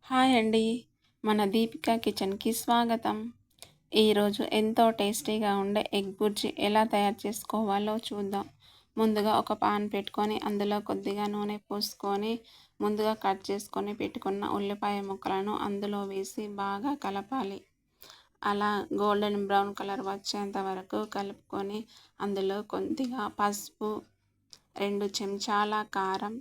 Hi అండి. మన దీపిక కిచెన్‌కి స్వాగతం. ఈరోజు ఎంతో టేస్టీగా ఉండే ఎగ్ బుర్జీ ఎలా తయారు చేసుకోవాలో చూద్దాం. ముందుగా ఒక పాన్ పెట్టుకొని అందులో కొద్దిగా నూనె పోసుకొని ముందుగా కట్ చేసుకొని పెట్టుకున్న ఉల్లిపాయ ముక్కలను అందులో వేసి బాగా కలపాలి. అలా గోల్డెన్ బ్రౌన్ కలర్ వచ్చేంత వరకు కలుపుకొని అందులో కొద్దిగా పసుపు, 2 చెంచాల కారం,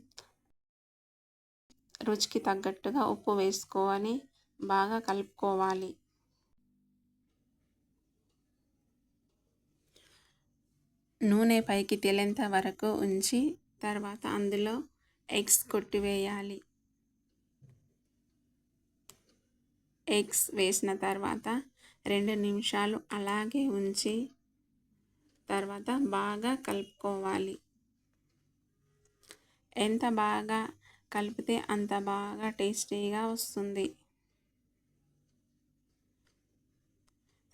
రుచికి తగ్గట్టుగా ఉప్పు వేసుకొని బాగా కలుపుకోవాలి. నూనె పైకి తేలేంత వరకు ఉంచి తర్వాత అందులో ఎగ్స్ కొట్టివేయాలి. ఎగ్స్ వేసిన తర్వాత 2 నిమిషాలు అలాగే ఉంచి తర్వాత బాగా కలుపుకోవాలి. ఎంత బాగా కలిపితే అంత బాగా టేస్టీగా వస్తుంది.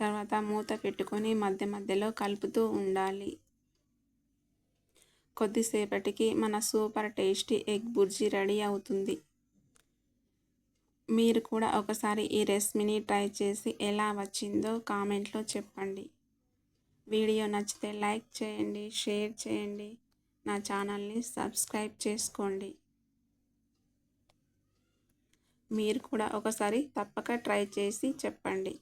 తర్వాత మూత పెట్టుకొని మధ్య మధ్యలో కలుపుతూ ఉండాలి. కొద్దిసేపటికి మన super tasty egg bhurji ready అవుతుంది. మీరు కూడా ఒకసారి ఈ రెసిపీని ట్రై చేసి ఎలా వచ్చిందో కామెంట్లో చెప్పండి. వీడియో నచ్చితే లైక్ చేయండి, షేర్ చేయండి, నా ఛానల్ని సబ్స్క్రైబ్ చేసుకోండి. మీరు కూడా ఒకసారి తప్పక ట్రై చేసి చెప్పండి.